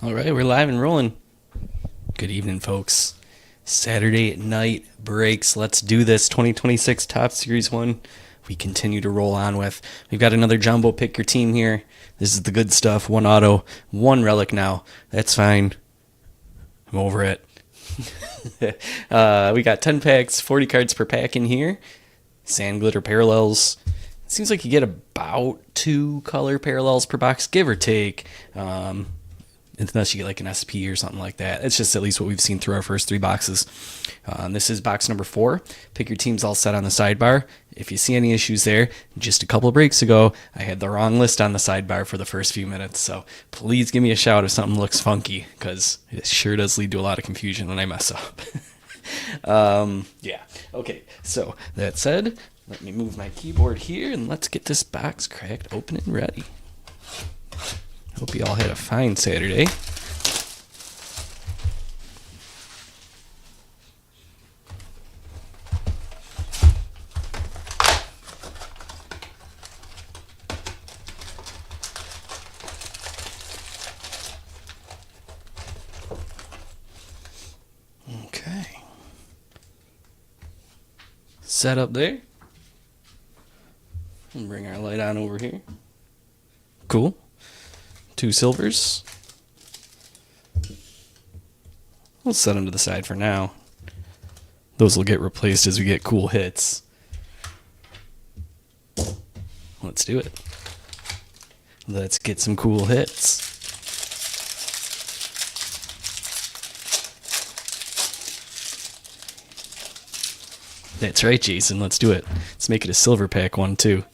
All right, we're live and rolling. Good evening, folks. Saturday night breaks. Let's do this. 2026 Top Series 1. We continue to roll on with. We've got another jumbo pick your team here. This is the good stuff. One auto, one relic now. That's fine. I'm over it. We got 10 packs, 40 cards per pack in here. Sand glitter parallels. It seems like you get about 2 color parallels per box, give or take. Unless you get like an SP or something like that. It's just at least what we've seen through our first 3 boxes. This is box number 4. Pick your teams all set on the sidebar. If you see any issues there, just a couple of breaks ago, I had the wrong list on the sidebar for the first few minutes. So please give me a shout if something looks funky, because it sure does lead to a lot of confusion when I mess up. Yeah. Okay. So that said, let me move my keyboard here and let's get this box cracked, open and ready. Hope you all had a fine Saturday. Okay. Set up there. And bring our light on over here. Cool. 2 silvers. We'll set them to the side for now. Those will get replaced as we get cool hits. Let's do it. Let's get some cool hits. That's right, Jason. Let's do it. Let's make it a silver pack one, too.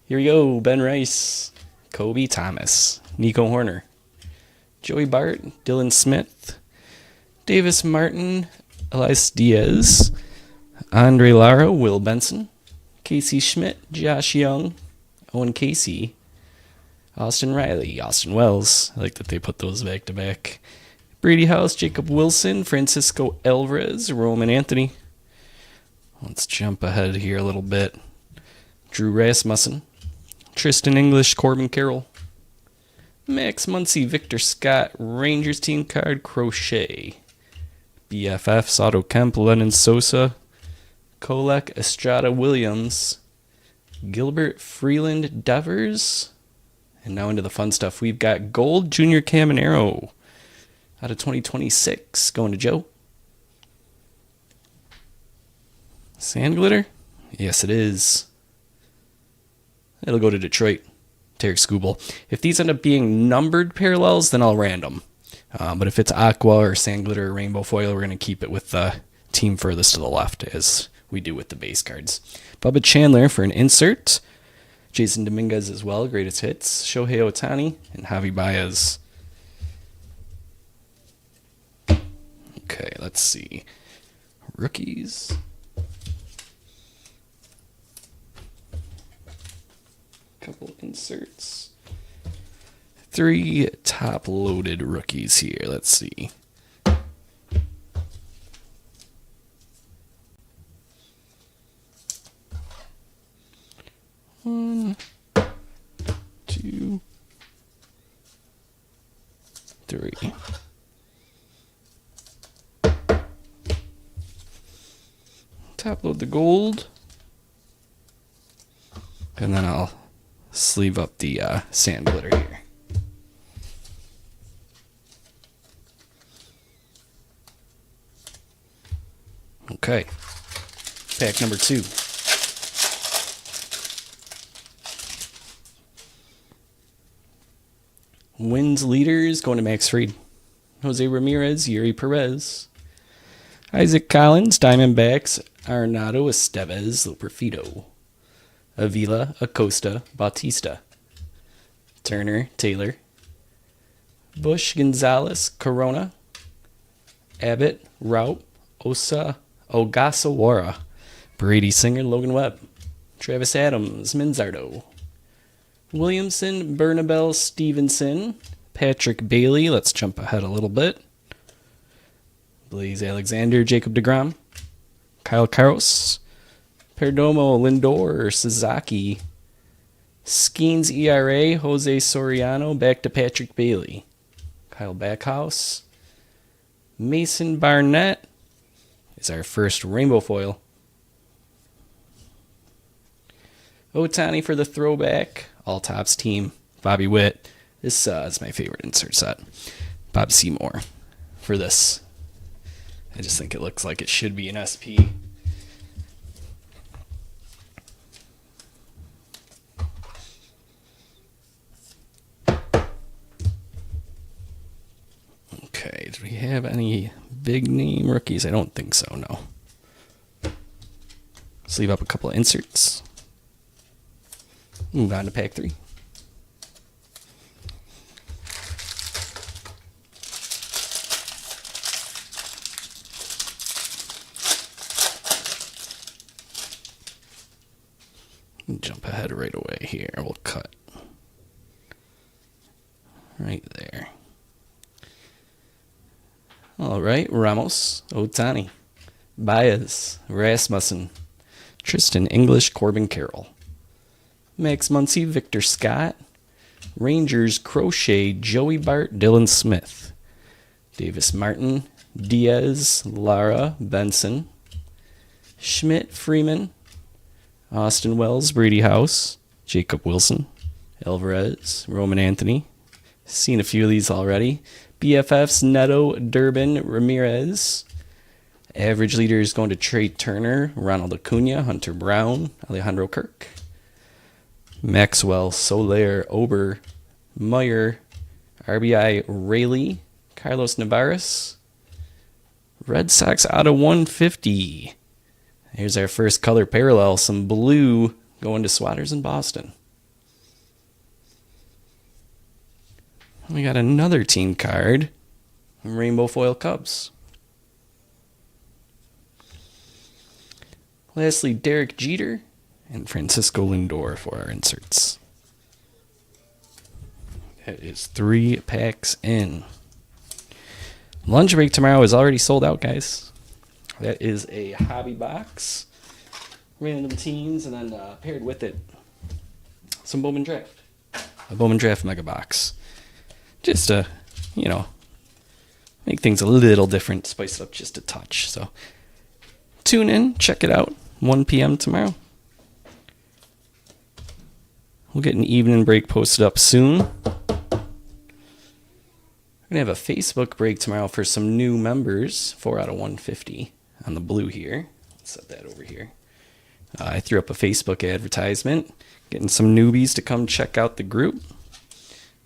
Here we go. Ben Rice. Kobe Thomas. Nico Horner, Joey Bart, Dylan Smith, Davis Martin, Elias Diaz, Andre Lara, Will Benson, Casey Schmidt, Josh Young, Owen Casey, Austin Riley, Austin Wells. I like that they put those back to back. Brady House, Jacob Wilson, Francisco Alvarez, Roman Anthony. Let's jump ahead here a little bit. Drew Rasmussen, Tristan English, Corbin Carroll, Max Muncy, Victor Scott, Rangers team card, Crochet, BFFs, Otto Kemp, Lennon Sosa, Kolek, Estrada Williams, Gilbert Freeland Devers, and now into the fun stuff. We've got Gold Junior Caminero out of 2026 going to Joe. Sand glitter? Yes, it is. It'll go to Detroit. Tarek Skubal. If these end up being numbered parallels, then I'll random. But if it's aqua or sand glitter or rainbow foil, we're going to keep it with the team furthest to the left, as we do with the base cards. Bubba Chandler for an insert. Jason Dominguez as well, greatest hits. Shohei Ohtani and Javi Baez. Okay, let's see. Rookies. Couple inserts. 3 top-loaded rookies here. Let's see. One, 2, 3. Top load the gold. And then I'll sleeve up the sand glitter here. Okay. Pack number 2. Wins leaders going to Max Fried. Jose Ramirez, Yuri Perez. Isaac Collins, Diamondbacks, Arenado, Estevez, Loperfido. Avila, Acosta, Bautista. Turner, Taylor. Bush, Gonzalez, Corona. Abbott, Rout, Ogasawara. Brady Singer, Logan Webb. Travis Adams, Minzardo. Williamson, Bernabel, Stevenson. Patrick Bailey, let's jump ahead a little bit. Blaze Alexander, Jacob deGrom. Kyle Carros. Perdomo, Lindor, Sasaki. Skeens ERA, Jose Soriano, back to Patrick Bailey. Kyle Backhouse. Mason Barnett is our first rainbow foil. Otani for the throwback. All Tops team. Bobby Witt. This is my favorite insert set. Bob Seymour for this. I just think it looks like it should be an SP. Okay, do we have any big name rookies? I don't think so, no. Let's leave up a couple of inserts. Move on to pack 3. Jump ahead right away here. We'll cut right there. All right, Ramos, Otani, Baez, Rasmussen, Tristan English, Corbin Carroll, Max Muncy, Victor Scott, Rangers, Crochet, Joey Bart, Dylan Smith, Davis Martin, Diaz, Lara, Benson, Schmidt, Freeman, Austin Wells, Brady House, Jacob Wilson, Alvarez, Roman Anthony. Seen a few of these already. BFFs, Neto, Durbin, Ramirez. Average leaders going to Trey Turner, Ronald Acuna, Hunter Brown, Alejandro Kirk. Maxwell, Soler, Ober, Meyer, RBI, Rayleigh, Carlos Navarez. Red Sox out of 150. Here's our first color parallel. Some blue going to Swatters in Boston. We got another team card. Rainbow foil Cubs. Lastly, Derek Jeter and Francisco Lindor for our inserts. That is 3 packs in. Lunch break tomorrow is already sold out, guys. That is a hobby box. Random teams, and then paired with it, some Bowman Draft. A Bowman Draft mega box. Just to, make things a little different, spice it up just a touch. So tune in, check it out, 1 p.m. tomorrow. We'll get an evening break posted up soon. We're going to have a Facebook break tomorrow for some new members, 4 out of 150 on the blue here. Let's set that over here. I threw up a Facebook advertisement, getting some newbies to come check out the group.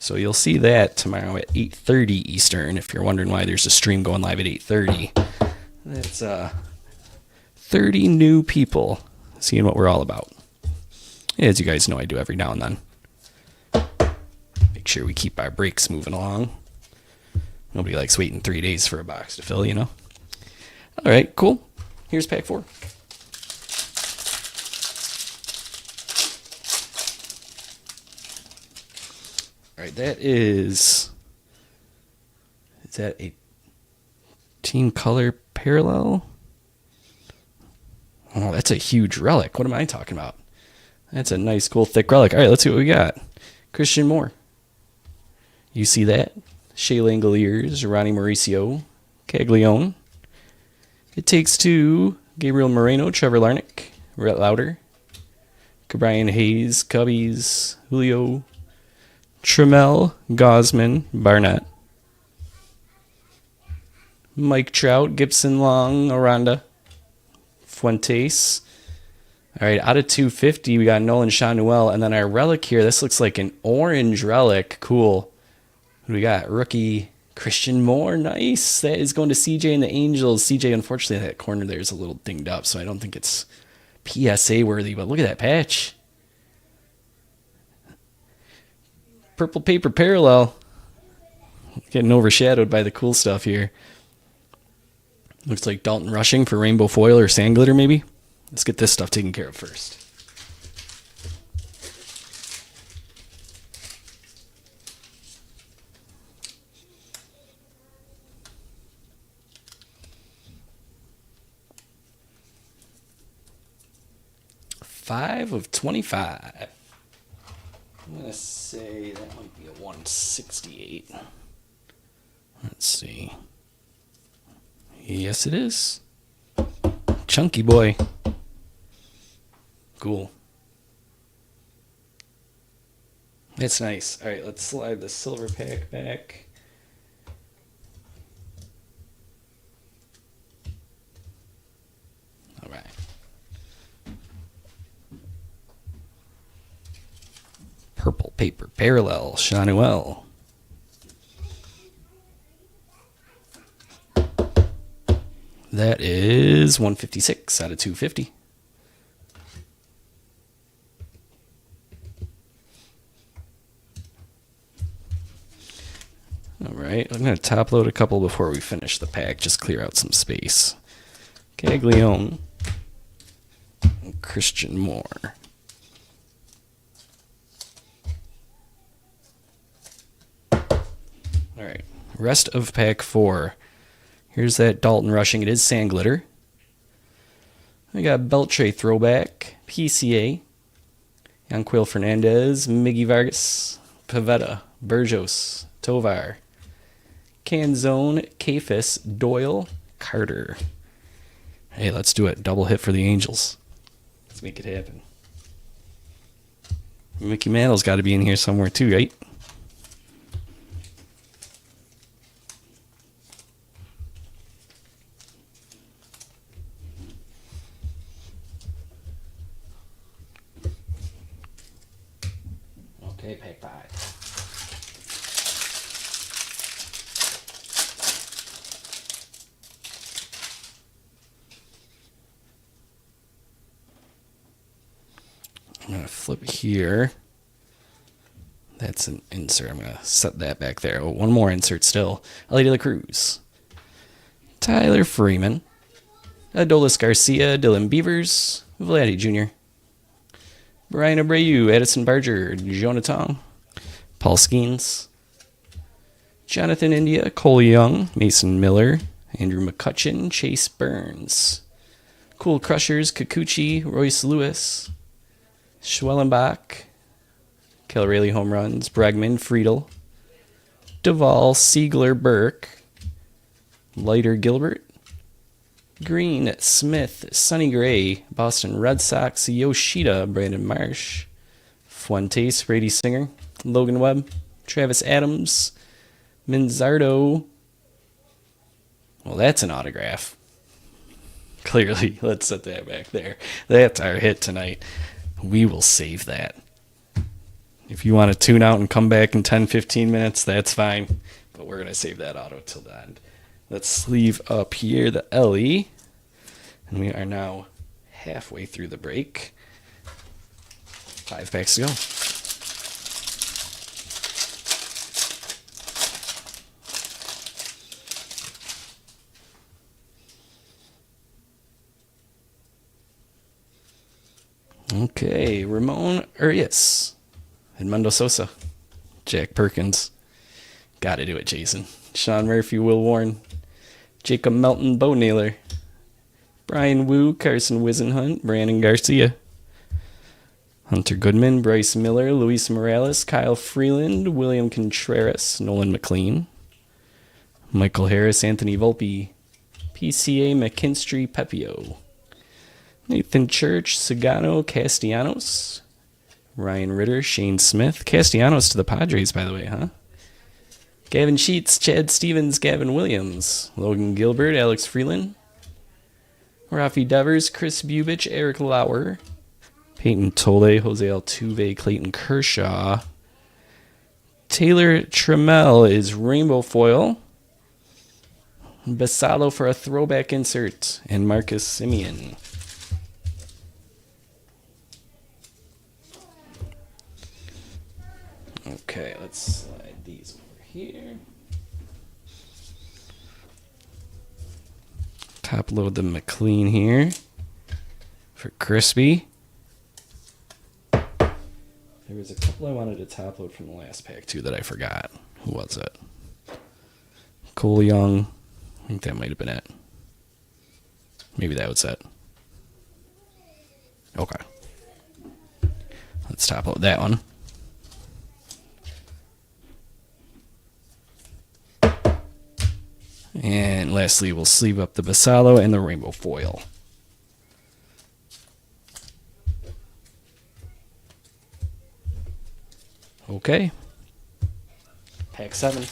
So you'll see that tomorrow at 8:30 Eastern. If you're wondering why there's a stream going live at 8:30, that's 30 new people seeing what we're all about. As you guys know, I do every now and then. Make sure we keep our breaks moving along. Nobody likes waiting 3 days for a box to fill, All right, cool. Here's pack 4. All right, that is that a team color parallel? Oh, that's a huge relic. What am I talking about? That's a nice, cool, thick relic. All right, let's see what we got. Christian Moore. You see that? Shea Langoliers, Ronnie Mauricio, Caglione. It takes 2. Gabriel Moreno, Trevor Larnach, Rhett Lauder, Cabrian Hayes, Cubbies, Julio, Trammell, Gosman, Barnett, Mike Trout, Gibson, Long, Aranda, Fuentes. All right, out of 250, we got Nolan Shanuel, and then our relic here, this looks like an orange relic. Cool. What do we got? Rookie Christian Moore. Nice. That is going to CJ and the Angels. CJ, unfortunately, that corner there is a little dinged up, so I don't think it's PSA worthy, but look at that patch. Purple paper parallel. Getting overshadowed by the cool stuff here. Looks like Dalton Rushing for rainbow foil or sand glitter maybe. Let's get this stuff taken care of first. Five of 25. I'm going to say that might be a 168. Let's see. Yes, it is. Chunky boy. Cool. That's nice. All right, let's slide the silver pack back. All right. Purple paper parallel, Shanuel. That is 156 out of 250. All right, I'm going to top load a couple before we finish the pack, just clear out some space. Caglione, and Christian Moore. All right, rest of pack 4. Here's that Dalton rushing. It is Sand Glitter. We got Beltre throwback, PCA, Yanquil Fernandez, Miggy Vargas, Pavetta, Burgos, Tovar, Canzone, Cafis, Doyle, Carter. Hey, let's do it. Double hit for the Angels. Let's make it happen. Mickey Mantle's got to be in here somewhere too, right? Okay, pack 5. I'm going to flip here. That's an insert. I'm going to set that back there. Oh, one more insert still. Ellie De La Cruz. Tyler Freeman. Adolis Garcia. Dylan Beavers. Vladdy Jr. Brian Abreu. Addison Barger. Jonah Tong. Paul Skeens. Jonathan India. Cole Young. Mason Miller. Andrew McCutcheon. Chase Burns. Cool Crushers. Kikuchi. Royce Lewis. Schwellenbach, Kel Rayleigh home runs, Bregman, Friedel, Duvall, Siegler, Burke, Leiter, Gilbert, Green, Smith, Sonny Gray, Boston Red Sox, Yoshida, Brandon Marsh, Fuentes, Brady Singer, Logan Webb, Travis Adams, Manzardo. Well, that's an autograph. Clearly, let's set that back there. That's our hit tonight. We will save that. If you want to tune out and come back in 10-15 minutes, that's fine. But we're going to save that auto till the end. Let's sleeve up here the Ellie. And we are now halfway through the break. 5 packs to go. Okay, Ramon Urias, Edmundo Sosa, Jack Perkins. Gotta do it, Jason. Sean Murphy, Will Warren, Jacob Melton, Bo Naylor, Brian Wu, Carson Wisenhunt, Brandon Garcia, Hunter Goodman, Bryce Miller, Luis Morales, Kyle Freeland, William Contreras, Nolan McLean, Michael Harris, Anthony Volpe, PCA McKinstry, Pepio, Nathan Church, Sagano, Castellanos, Ryan Ritter, Shane Smith. Castellanos to the Padres, by the way, huh? Gavin Sheets, Chad Stevens, Gavin Williams, Logan Gilbert, Alex Freeland, Rafi Devers, Chris Bubich, Eric Lauer, Peyton Tolle, Jose Altuve, Clayton Kershaw. Taylor Trammell is rainbow foil. Basallo for a throwback insert, and Marcus Simeon. Okay, let's slide these over here. Top load the McLean here for Crispy. There was a couple I wanted to top load from the last pack too that I forgot. Who was it? Cole Young. I think that might have been it. Maybe that was it. Okay. Let's top load that one. And lastly, we'll sleeve up the Basallo and the rainbow foil. Okay. Pack 7.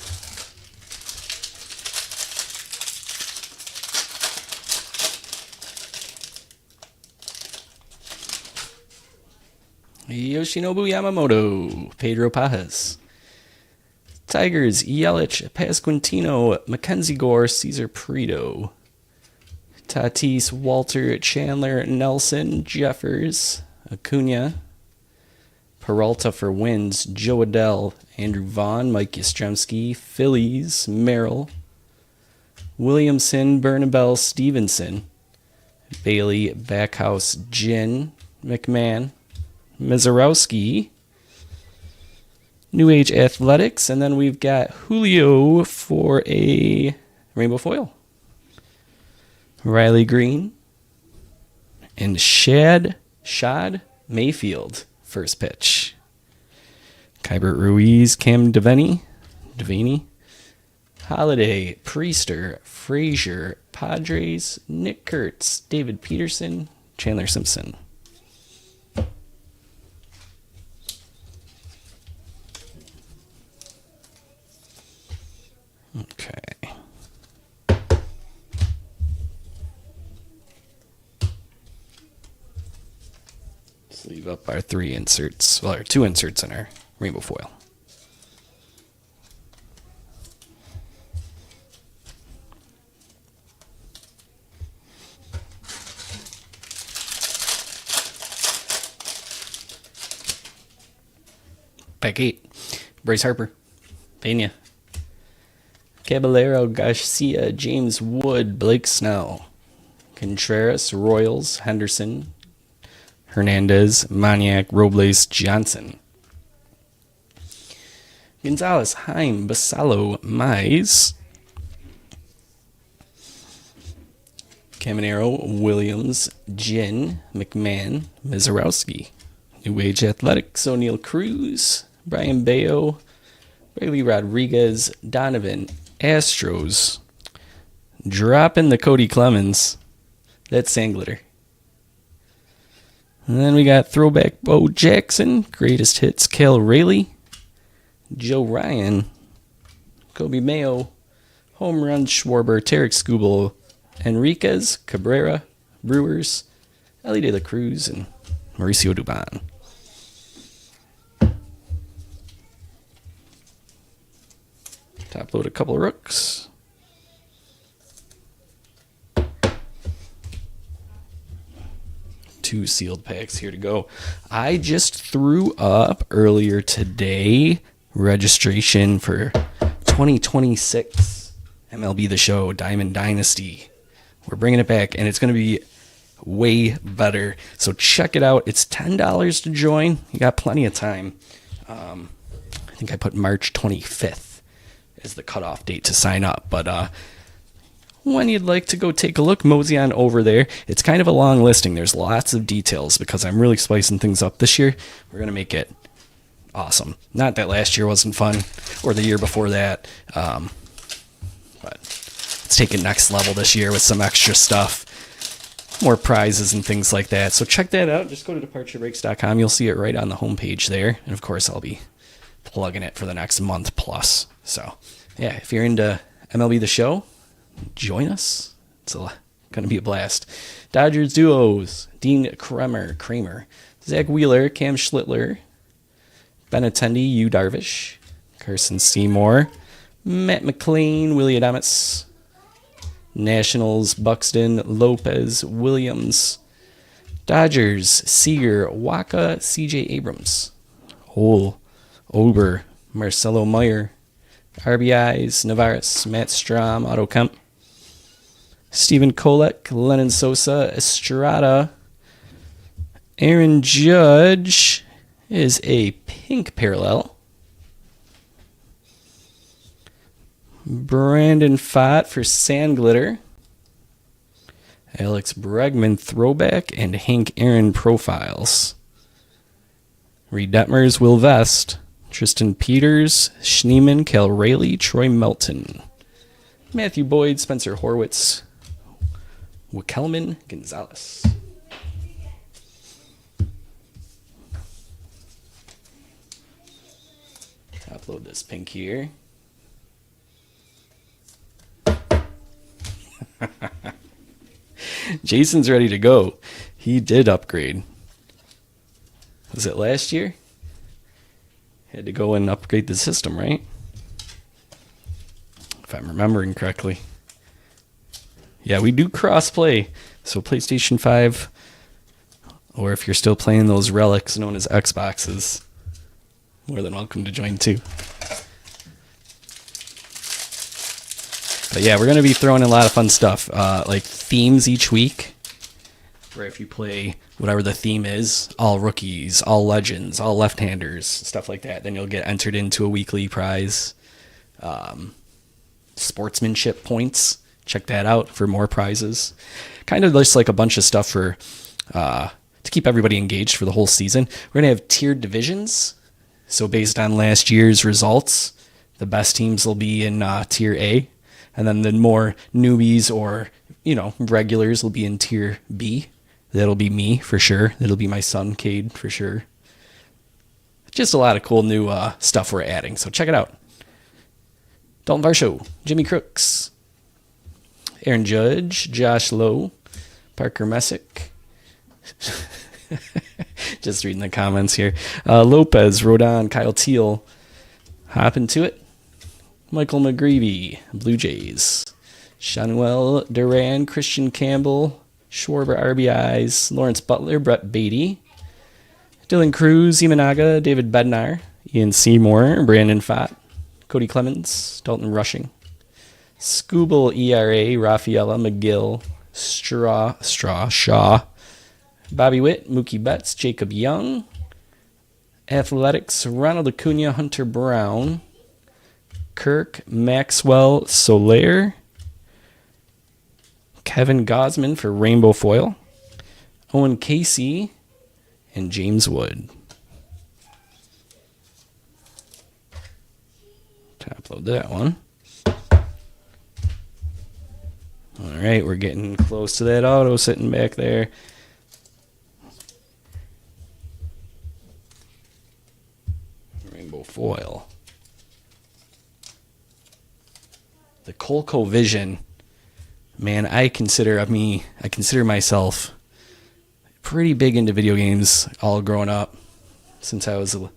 Yoshinobu Yamamoto, Pedro Pajas. Tigers, Yelich, Pasquantino, Mackenzie Gore, Cesar Prieto. Tatis, Walter, Chandler, Nelson, Jeffers, Acuna. Peralta for wins, Joe Adell, Andrew Vaughn, Mike Yastrzemski, Phillies, Merrill. Williamson, Bernabel, Stevenson. Bailey, Backhouse, Gin, McMahon. Mizarowski, New Age Athletics, and then we've got Julio for a rainbow foil. Riley Green and Shad Mayfield, first pitch. Kybert Ruiz, Cam Devaney, Holiday, Priester, Frazier, Padres, Nick Kurtz, David Peterson, Chandler Simpson. Okay. Sleeve up our 3 inserts, well, our 2 inserts in our rainbow foil. Pack 8. Bryce Harper, Pena. Caballero, Garcia, James Wood, Blake Snell. Contreras, Royals, Henderson, Hernandez, Moniak, Robles, Johnson. Gonzalez, Heim, Basallo, Mize. Caminero, Williams, Gin, McMahon, Mizarowski. New Age Athletics, O'Neal Cruz, Brian Bayo, Bailey Rodriguez, Donovan, Astros. Dropping the Cody Clemens. That's sand glitter. And then we got throwback Bo Jackson, greatest hits, Cal Rayleigh, Joe Ryan, Kobe Mayo, home run Schwarber, Tarek Skubal, Enriquez, Cabrera, Brewers, Ellie De La Cruz, and Mauricio Dubon. Top load a couple of rooks. Two sealed packs here to go. I just threw up earlier today registration for 2026 MLB The Show Diamond Dynasty. We're bringing it back, and it's going to be way better. So check it out. It's $10 to join. You got plenty of time. I think I put March 25th as the cutoff date to sign up. But when you'd like to go take a look, mosey on over there. It's kind of a long listing. There's lots of details because I'm really spicing things up this year. We're going to make it awesome. Not that last year wasn't fun or the year before that. But let's take it next level this year with some extra stuff, more prizes and things like that. So check that out. Just go to departurebreaks.com. You'll see it right on the homepage there. And of course, I'll be plugging it for the next month plus. So yeah, if you're into MLB The Show, join us. It's going to be a blast. Dodgers duos, Dean Kramer, Zach Wheeler, Cam Schlittler, Benintendi, Yu Darvish, Carson Seymour, Matt McLean, Willie Adames, Nationals, Buxton, Lopez, Williams, Dodgers, Seager, Waka, CJ Abrams, Hole, Ober, Marcelo Meyer, RBIs, Navarez, Matt Strom, Otto Kemp, Stephen Kolek, Lennon Sosa, Estrada, Aaron Judge is a pink parallel. Brandon Pfaadt for Sand Glitter. Alex Bregman throwback and Hank Aaron profiles. Reed Detmers, Will Vest. Tristan Peters, Schneeman, Cal Rayleigh, Troy Melton. Matthew Boyd, Spencer Horwitz, Wikelman Gonzalez. Upload this pink here. Jason's ready to go. He did upgrade. Was it last year? Had to go and upgrade the system, right? If I'm remembering correctly. Yeah, we do cross-play. So PlayStation 5, or if you're still playing those relics known as Xboxes, more than welcome to join too. But yeah, we're going to be throwing in a lot of fun stuff, like themes each week, where if you play whatever the theme is, all rookies, all legends, all left-handers, stuff like that, then you'll get entered into a weekly prize. Sportsmanship points, check that out for more prizes. Kind of just like a bunch of stuff for to keep everybody engaged for the whole season. We're going to have tiered divisions. So based on last year's results, the best teams will be in Tier A. And then the more newbies or, regulars will be in Tier B. That'll be me for sure. That'll be my son, Cade, for sure. Just a lot of cool new stuff we're adding. So check it out. Dalton Varsho, Jimmy Crooks, Aaron Judge, Josh Lowe, Parker Messick. Just reading the comments here. Lopez, Rodon, Kyle Teal. Hop into it. Michael McGreevy, Blue Jays. Shanuel Duran, Christian Campbell, Schwarber RBIs, Lawrence Butler, Brett Beatty, Dylan Cruz, Imanaga, David Bednar, Ian Seymour, Brandon Fott, Cody Clemens, Dalton Rushing, Scooble ERA, Rafaela McGill, Shaw, Bobby Witt, Mookie Betts, Jacob Young, Athletics, Ronald Acuna, Hunter Brown, Kirk Maxwell Soler, Kevin Gosman for Rainbow Foil, Owen Casey, and James Wood. Upload that one. All right, we're getting close to that auto sitting back there. Rainbow foil. The Colco Vision. Man, I consider myself pretty big into video games all growing up. Since I was a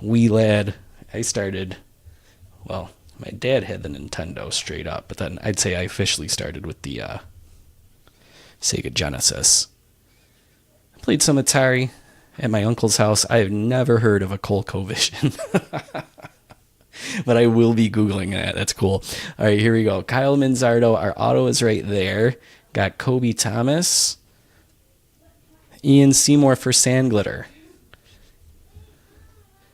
wee lad, I started, well, my dad had the Nintendo straight up, but then I'd say I officially started with the Sega Genesis. I played some Atari at my uncle's house. I have never heard of a ColecoVision. But I will be Googling that. That's cool. All right, here we go. Kyle Manzardo. Our auto is right there. Got Kobe Thomas. Ian Seymour for Sand Glitter.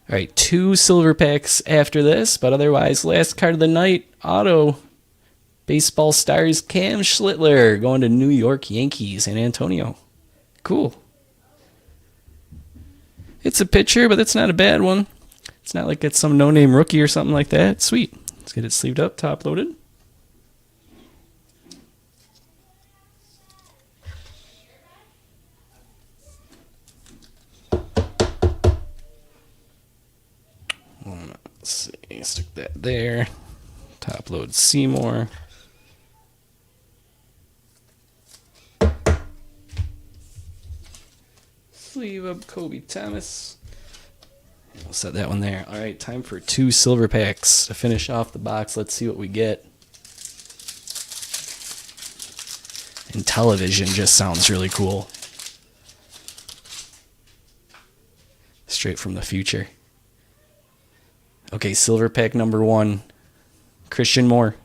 All right, 2 silver packs after this, but otherwise, last card of the night, auto. Baseball Stars Cam Schlittler going to New York Yankees, San Antonio. Cool. It's a pitcher, but it's not a bad one. It's not like it's some no-name rookie or something like that. Sweet. Let's get it sleeved up, top-loaded. Let's see. Stick that there. Top-load Seymour. Sleeve up Kobe Thomas. We'll set that one there. All right, time for 2 silver packs to finish off the box. Let's see what we get. And television just sounds really cool. Straight from the future. Okay, silver pack number 1. Christian Moore.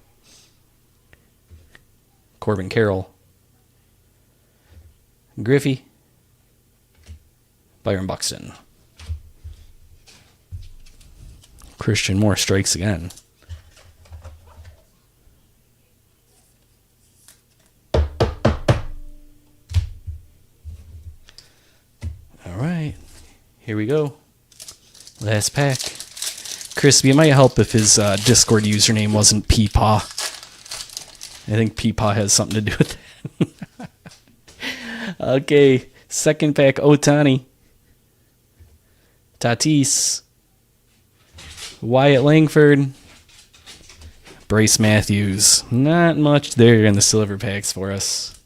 Corbin Carroll. Griffey. Byron Buxton. Christian Moore strikes again. All right, here we go. Last pack. Crispy, it might help if his Discord username wasn't Peepaw. I think Peepaw has something to do with that. Okay, second pack, Otani. Tatis. Wyatt Langford. Bryce Matthews. Not much there in the silver packs for us.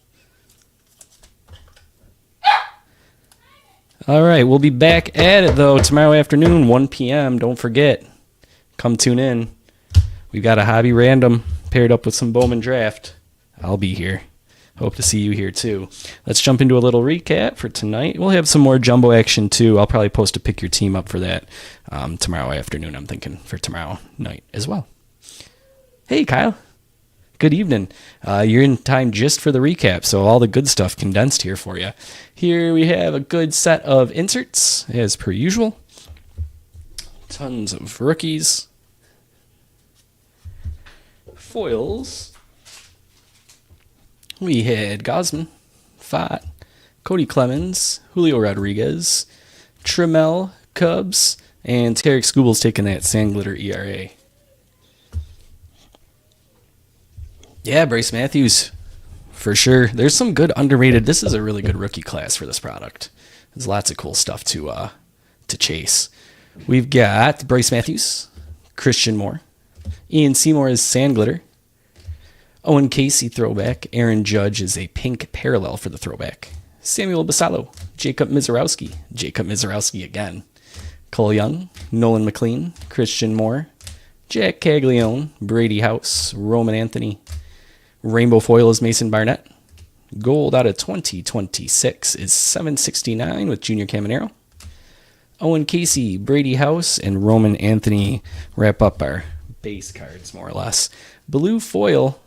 All right, we'll be back at it, though, tomorrow afternoon, 1 p.m. Don't forget. Come tune in. We've got a hobby random paired up with some Bowman Draft. I'll be here. Hope to see you here, too. Let's jump into a little recap for tonight. We'll have some more jumbo action, too. I'll probably post a pick your team up for that tomorrow afternoon, I'm thinking, for tomorrow night as well. Hey, Kyle. Good evening. You're in time just for the recap, so all the good stuff condensed here for you. Here we have a good set of inserts, as per usual. Tons of rookies. Foils. We had Gosman, Fott, Cody Clemens, Julio Rodriguez, Trammell, Cubs, and Tarek Skubal's taking that sand glitter ERA. Yeah, Bryce Matthews, for sure. There's some good underrated. This is a really good rookie class for this product. There's lots of cool stuff to chase. We've got Bryce Matthews, Christian Moore, Ian Seymour is sand glitter, Owen Casey throwback, Aaron Judge is a pink parallel for the throwback, Samuel Basallo, Jacob Mizorowski again, Cole Young, Nolan McLean, Christian Moore, Jack Caglione, Brady House, Roman Anthony. Rainbow foil is Mason Barnett. Gold out of 2026 is 769 with Junior Caminero. Owen Casey, Brady House, and Roman Anthony wrap up our base cards, more or less. Blue foil,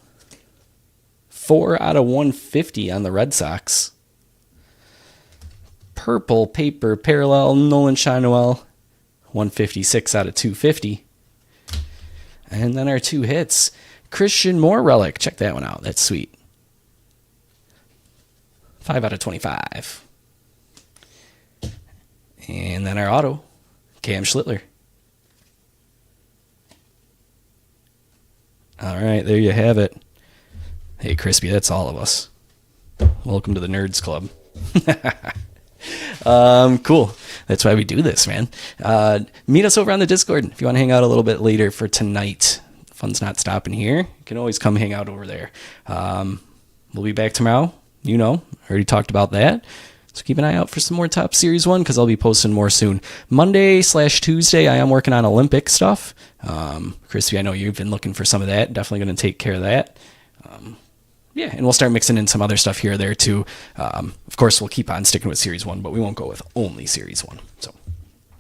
4 out of 150 on the Red Sox. Purple paper parallel, Nolan Schanuel, 156 out of 250. And then our two hits. Christian Moore relic. Check that one out. That's sweet. 5 out of 25. And then our auto. Cam Schlittler. All right, there you have it. Hey, Crispy, that's all of us. Welcome to the Nerds Club. Cool. That's why we do this, man. Meet us over on the Discord if you want to hang out a little bit later for tonight. Fun's not stopping here. You can always come hang out over there. We'll be back tomorrow. You know, already talked about that. So keep an eye out for some more Top Series 1 because I'll be posting more soon. Monday/Tuesday, I am working on Olympic stuff. Crispy, I know you've been looking for some of that. Definitely going to take care of that. Yeah, and we'll start mixing in some other stuff here or there too. Of course, we'll keep on sticking with Series 1, but we won't go with only Series 1. So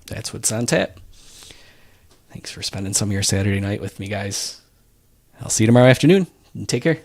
that's what's on tap. Thanks for spending some of your Saturday night with me, guys. I'll see you tomorrow afternoon. Take care.